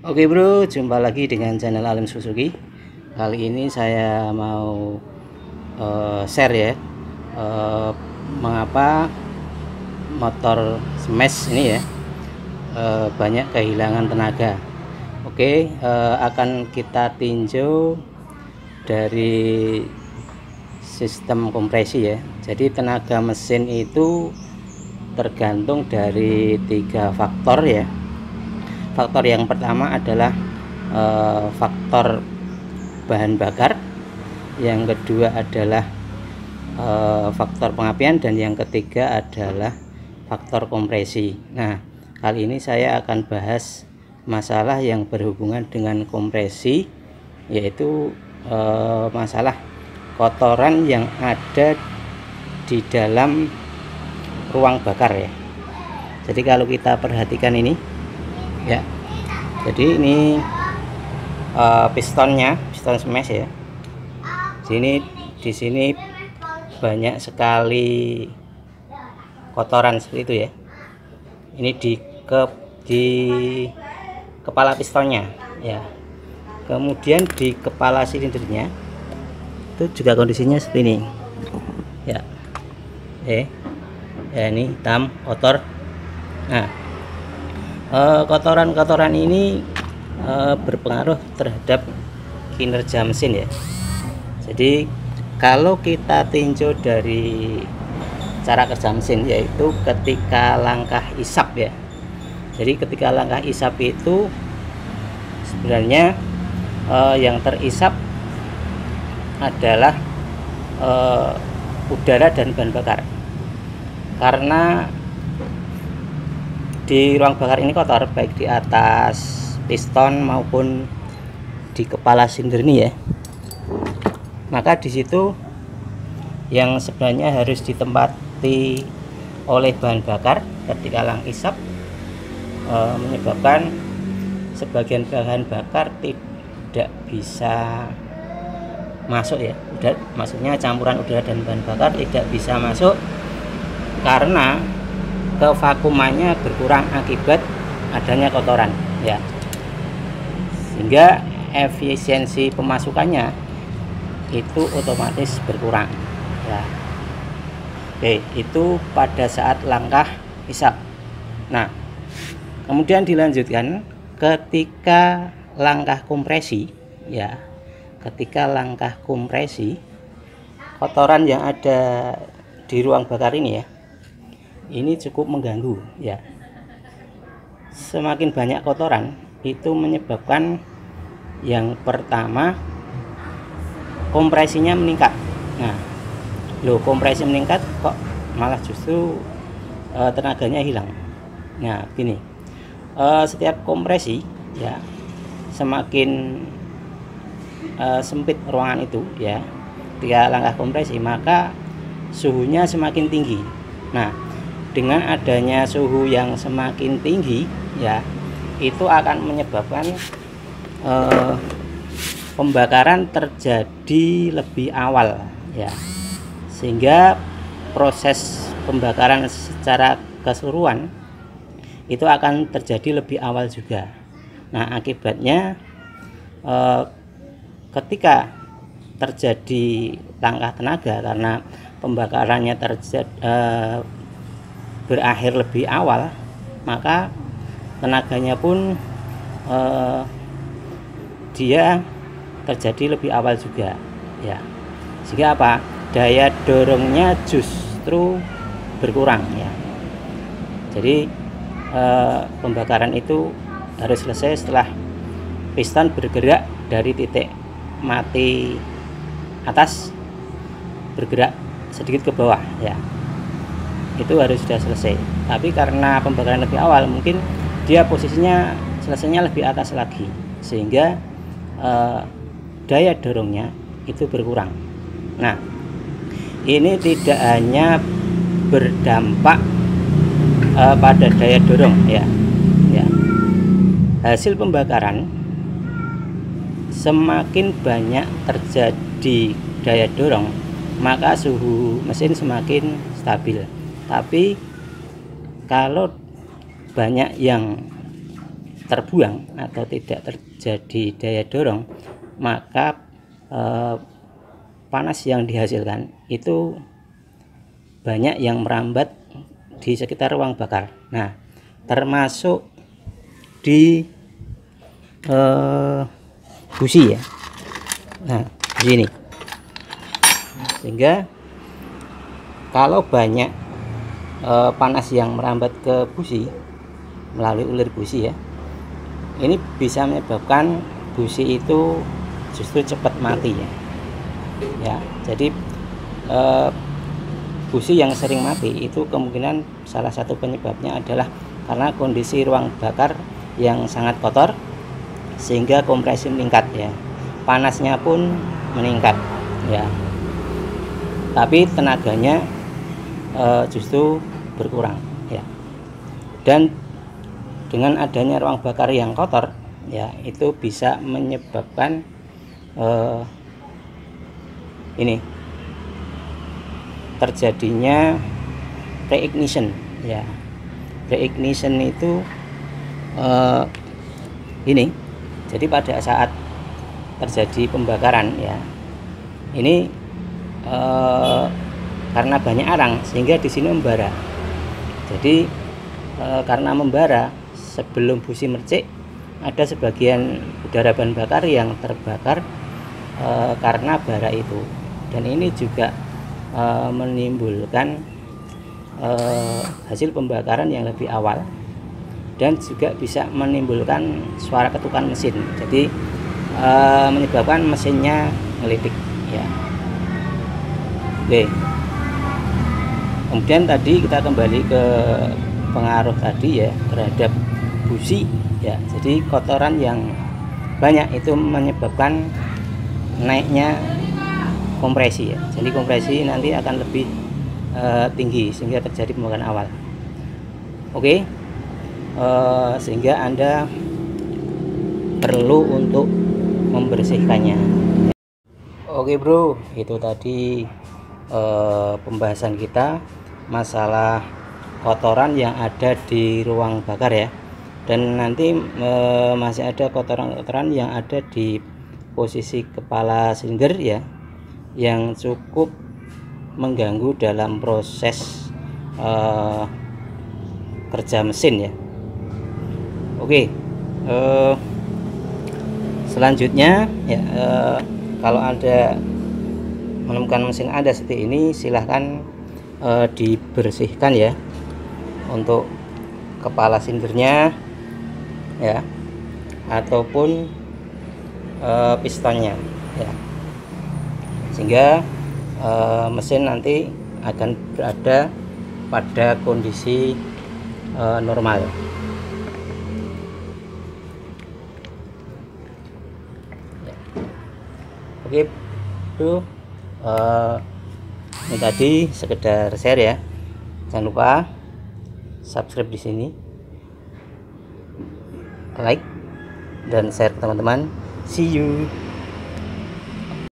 Oke bro, jumpa lagi dengan channel Alim Suzuki. Kali ini saya mau share ya, mengapa motor smash ini ya banyak kehilangan tenaga. Oke, akan kita tinjau dari sistem kompresi ya. Jadi tenaga mesin itu tergantung dari 3 faktor ya. Faktor yang pertama adalah faktor bahan bakar, yang kedua adalah faktor pengapian, dan yang ketiga adalah faktor kompresi. Nah, kali ini saya akan bahas masalah yang berhubungan dengan kompresi, yaitu masalah kotoran yang ada di dalam ruang bakar ya. Jadi kalau kita perhatikan ini ya, jadi ini piston smash ya. Di sini banyak sekali kotoran seperti itu ya. Ini di kepala pistonnya ya. Kemudian di kepala silindernya itu juga kondisinya seperti ini ya. Ya ini hitam kotor. Nah, kotoran-kotoran ini berpengaruh terhadap kinerja mesin ya. Jadi kalau kita tinjau dari cara kerja mesin, yaitu ketika langkah isap ya. Jadi ketika langkah isap itu sebenarnya yang terisap adalah udara dan bahan bakar, karena di ruang bakar ini kotor, baik di atas piston maupun di kepala silinder ini ya. Maka di situ yang sebenarnya harus ditempati oleh bahan bakar ketika lang isap menyebabkan sebagian bahan bakar tidak bisa masuk ya. Maksudnya campuran udara dan bahan bakar tidak bisa masuk karena kevakumannya berkurang akibat adanya kotoran ya, sehingga efisiensi pemasukannya itu otomatis berkurang ya. Oke, itu pada saat langkah isap. Nah, kemudian dilanjutkan ketika langkah kompresi ya. Ketika langkah kompresi, kotoran yang ada di ruang bakar ini ya, ini cukup mengganggu ya. Semakin banyak kotoran itu menyebabkan yang pertama kompresinya meningkat. Nah, kompresi meningkat kok malah justru tenaganya hilang. Nah, gini, setiap kompresi ya, semakin sempit ruangan itu ya, ketika langkah kompresi maka suhunya semakin tinggi. Nah, dengan adanya suhu yang semakin tinggi ya, itu akan menyebabkan pembakaran terjadi lebih awal ya, sehingga proses pembakaran secara keseluruhan itu akan terjadi lebih awal juga. Nah, akibatnya ketika terjadi langkah tenaga karena pembakarannya berakhir lebih awal, maka tenaganya pun dia terjadi lebih awal juga ya, sehingga apa, daya dorongnya justru berkurang ya. Jadi pembakaran itu harus selesai setelah piston bergerak dari titik mati atas bergerak sedikit ke bawah ya, itu harus sudah selesai. Tapi karena pembakaran lebih awal, mungkin dia posisinya selesainya lebih atas lagi, sehingga daya dorongnya itu berkurang. Nah, ini tidak hanya berdampak pada daya dorong ya. Hasil pembakaran semakin banyak terjadi daya dorong, maka suhu mesin semakin stabil. Tapi kalau banyak yang terbuang atau tidak terjadi daya dorong, maka panas yang dihasilkan itu banyak yang merambat di sekitar ruang bakar. Nah, termasuk di busi ya. Nah, di sini. Sehingga kalau banyak panas yang merambat ke busi melalui ulir busi ya, ini bisa menyebabkan busi itu justru cepat mati ya. Ya, jadi busi yang sering mati itu kemungkinan salah satu penyebabnya adalah karena kondisi ruang bakar yang sangat kotor sehingga kompresi meningkat ya, panasnya pun meningkat ya, tapi tenaganya justru berkurang ya. Dan dengan adanya ruang bakar yang kotor ya, itu bisa menyebabkan ini terjadinya reignition ya. Reignition itu ini, jadi pada saat terjadi pembakaran ya, ini karena banyak arang sehingga di sini membara. Jadi karena membara, sebelum busi mercik ada sebagian udara bahan bakar yang terbakar karena bara itu, dan ini juga menimbulkan hasil pembakaran yang lebih awal, dan juga bisa menimbulkan suara ketukan mesin, jadi menyebabkan mesinnya ngelitik ya. Oke, kemudian tadi kita kembali ke pengaruh tadi ya terhadap busi ya. Jadi kotoran yang banyak itu menyebabkan naiknya kompresi ya. Jadi kompresi nanti akan lebih tinggi sehingga terjadi pembakaran awal. Oke, sehingga Anda perlu untuk membersihkannya. Oke bro, itu tadi pembahasan kita masalah kotoran yang ada di ruang bakar ya. Dan nanti masih ada kotoran-kotoran yang ada di posisi kepala silinder ya, yang cukup mengganggu dalam proses kerja mesin ya. Oke, selanjutnya ya, kalau ada menemukan mesin Anda seperti ini, silahkan dibersihkan ya untuk kepala silindernya ya, ataupun pistonnya ya, sehingga mesin nanti akan berada pada kondisi normal. Ya. Oke bro, ini tadi sekedar share ya. Jangan lupa subscribe di sini, like dan share ke teman-teman. See you.